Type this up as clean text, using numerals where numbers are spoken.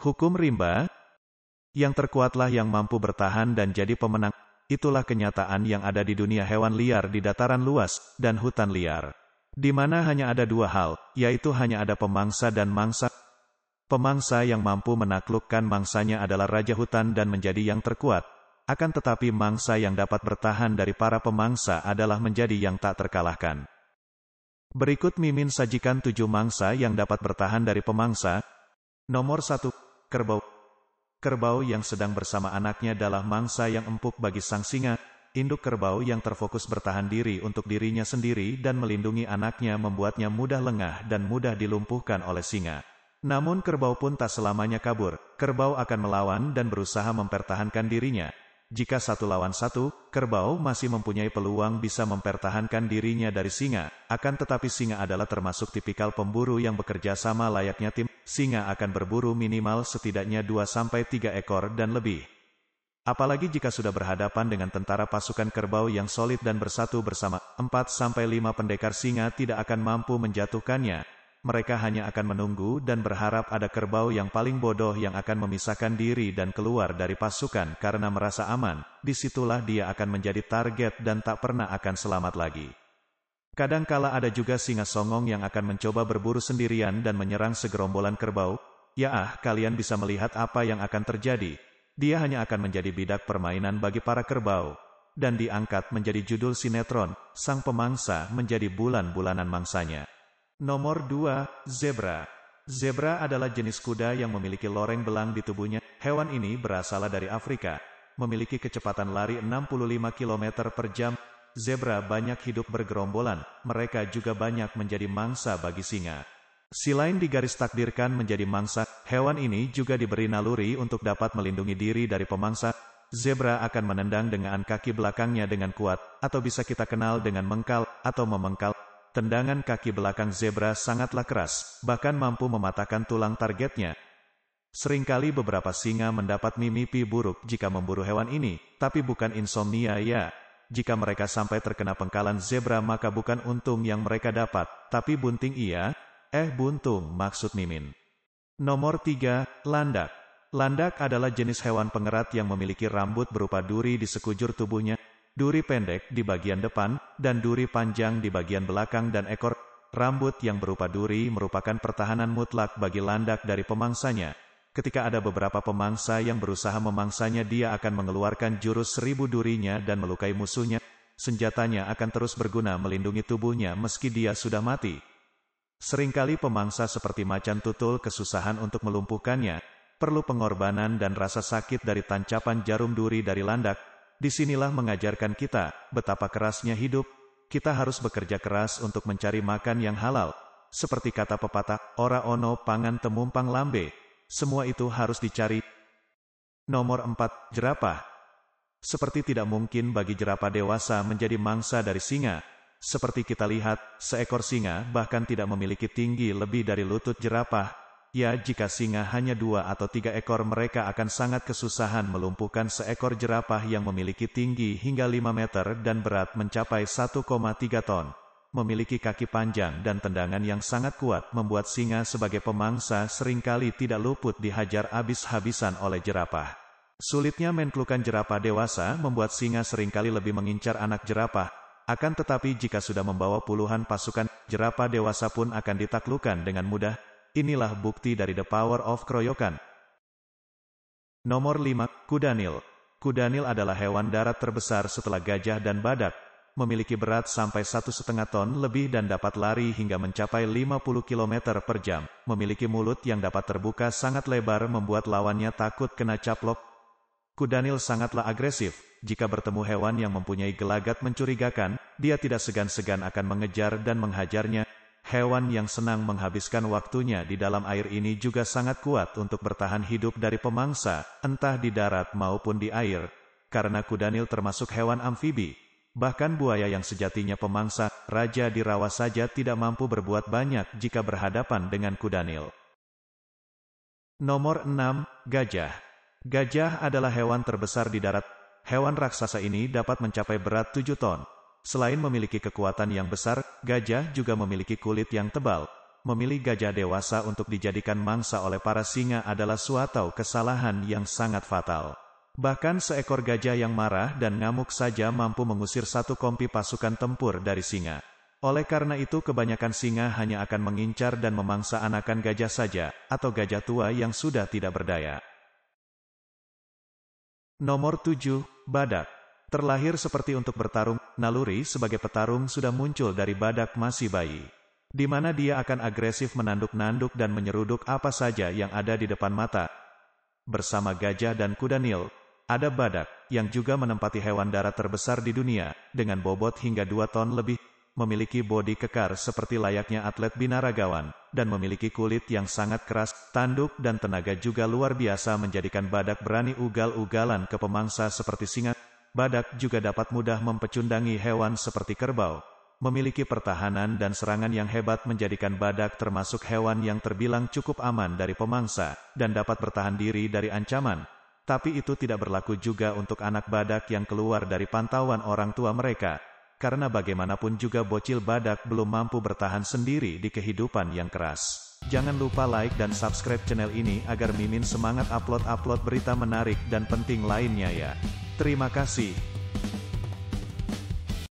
Hukum rimba, yang terkuatlah yang mampu bertahan dan jadi pemenang. Itulah kenyataan yang ada di dunia hewan liar di dataran luas dan hutan liar. Di mana hanya ada dua hal, yaitu hanya ada pemangsa dan mangsa. Pemangsa yang mampu menaklukkan mangsanya adalah raja hutan dan menjadi yang terkuat. Akan tetapi mangsa yang dapat bertahan dari para pemangsa adalah menjadi yang tak terkalahkan. Berikut Mimin sajikan 7 mangsa yang dapat bertahan dari pemangsa. Nomor 1. Kerbau. Kerbau yang sedang bersama anaknya adalah mangsa yang empuk bagi sang singa. Induk kerbau yang terfokus bertahan diri untuk dirinya sendiri dan melindungi anaknya membuatnya mudah lengah dan mudah dilumpuhkan oleh singa. Namun kerbau pun tak selamanya kabur. Kerbau akan melawan dan berusaha mempertahankan dirinya. Jika 1 lawan 1, kerbau masih mempunyai peluang bisa mempertahankan dirinya dari singa. Akan tetapi singa adalah termasuk tipikal pemburu yang bekerja sama layaknya tim. Singa akan berburu minimal setidaknya 2-3 ekor dan lebih. Apalagi jika sudah berhadapan dengan tentara pasukan kerbau yang solid dan bersatu bersama, 4-5 pendekar singa tidak akan mampu menjatuhkannya. Mereka hanya akan menunggu dan berharap ada kerbau yang paling bodoh yang akan memisahkan diri dan keluar dari pasukan karena merasa aman. Disitulah dia akan menjadi target dan tak pernah akan selamat lagi. Kadangkala ada juga singa songong yang akan mencoba berburu sendirian dan menyerang segerombolan kerbau. Kalian bisa melihat apa yang akan terjadi. Dia hanya akan menjadi bidak permainan bagi para kerbau. Dan diangkat menjadi judul sinetron, sang pemangsa menjadi bulan-bulanan mangsanya. Nomor 2. Zebra. Zebra adalah jenis kuda yang memiliki loreng belang di tubuhnya. Hewan ini berasal dari Afrika. Memiliki kecepatan lari 65 km per jam. Zebra banyak hidup bergerombolan. Mereka juga banyak menjadi mangsa bagi singa. Selain digaris takdirkan menjadi mangsa, hewan ini juga diberi naluri untuk dapat melindungi diri dari pemangsa. Zebra akan menendang dengan kaki belakangnya dengan kuat, atau bisa kita kenal dengan mengkal atau memengkal. Tendangan kaki belakang zebra sangatlah keras, bahkan mampu mematahkan tulang targetnya. Seringkali beberapa singa mendapat mimpi buruk jika memburu hewan ini, tapi bukan insomnia ya. Jika mereka sampai terkena pengkalan zebra maka bukan untung yang mereka dapat, tapi bunting iya. Buntung maksud Mimin. Nomor 3. Landak. Landak adalah jenis hewan pengerat yang memiliki rambut berupa duri di sekujur tubuhnya, duri pendek di bagian depan, dan duri panjang di bagian belakang dan ekor. Rambut yang berupa duri merupakan pertahanan mutlak bagi landak dari pemangsanya. Ketika ada beberapa pemangsa yang berusaha memangsanya, dia akan mengeluarkan jurus 1000 durinya dan melukai musuhnya. Senjatanya akan terus berguna melindungi tubuhnya meski dia sudah mati. Seringkali pemangsa seperti macan tutul kesusahan untuk melumpuhkannya. Perlu pengorbanan dan rasa sakit dari tancapan jarum duri dari landak. Disinilah mengajarkan kita betapa kerasnya hidup. Kita harus bekerja keras untuk mencari makan yang halal. Seperti kata pepatah, ora ono pangan temumpang lambe. Semua itu harus dicari. Nomor 4. Jerapah. Seperti tidak mungkin bagi jerapah dewasa menjadi mangsa dari singa. Seperti kita lihat, seekor singa bahkan tidak memiliki tinggi lebih dari lutut jerapah. Jika singa hanya 2 atau 3 ekor, mereka akan sangat kesusahan melumpuhkan seekor jerapah yang memiliki tinggi hingga 5 meter dan berat mencapai 1,3 ton. Memiliki kaki panjang dan tendangan yang sangat kuat membuat singa sebagai pemangsa seringkali tidak luput dihajar habis-habisan oleh jerapah. Sulitnya menaklukkan jerapah dewasa membuat singa seringkali lebih mengincar anak jerapah. Akan tetapi jika sudah membawa puluhan pasukan, jerapah dewasa pun akan ditaklukkan dengan mudah. Inilah bukti dari the power of keroyokan. Nomor 5. Kudanil. Kudanil adalah hewan darat terbesar setelah gajah dan badak. Memiliki berat sampai 1,5 ton lebih dan dapat lari hingga mencapai 50 km per jam. Memiliki mulut yang dapat terbuka sangat lebar membuat lawannya takut kena caplok. Kudanil sangatlah agresif. Jika bertemu hewan yang mempunyai gelagat mencurigakan, dia tidak segan-segan akan mengejar dan menghajarnya. Hewan yang senang menghabiskan waktunya di dalam air ini juga sangat kuat untuk bertahan hidup dari pemangsa, entah di darat maupun di air. Karena kudanil termasuk hewan amfibi. Bahkan buaya yang sejatinya pemangsa, raja di rawa saja tidak mampu berbuat banyak jika berhadapan dengan kudanil. Nomor 6. Gajah. Gajah adalah hewan terbesar di darat. Hewan raksasa ini dapat mencapai berat 7 ton. Selain memiliki kekuatan yang besar, gajah juga memiliki kulit yang tebal. memilih gajah dewasa untuk dijadikan mangsa oleh para singa adalah suatu kesalahan yang sangat fatal. Bahkan seekor gajah yang marah dan ngamuk saja mampu mengusir satu kompi pasukan tempur dari singa. Oleh karena itu kebanyakan singa hanya akan mengincar dan memangsa anakan gajah saja, atau gajah tua yang sudah tidak berdaya. Nomor 7, badak. Terlahir seperti untuk bertarung, naluri sebagai petarung sudah muncul dari badak masih bayi. Di mana dia akan agresif menanduk-nanduk dan menyeruduk apa saja yang ada di depan mata. Bersama gajah dan kuda Nil, ada badak, yang juga menempati hewan darat terbesar di dunia, dengan bobot hingga 2 ton lebih, memiliki bodi kekar seperti layaknya atlet binaragawan, dan memiliki kulit yang sangat keras, tanduk dan tenaga juga luar biasa menjadikan badak berani ugal-ugalan ke pemangsa seperti singa. Badak juga dapat mudah mempecundangi hewan seperti kerbau. Memiliki pertahanan dan serangan yang hebat menjadikan badak termasuk hewan yang terbilang cukup aman dari pemangsa, dan dapat bertahan diri dari ancaman. Tapi itu tidak berlaku juga untuk anak badak yang keluar dari pantauan orang tua mereka. Karena bagaimanapun juga bocil badak belum mampu bertahan sendiri di kehidupan yang keras. Jangan lupa like dan subscribe channel ini agar Mimin semangat upload-upload berita menarik dan penting lainnya ya. Terima kasih.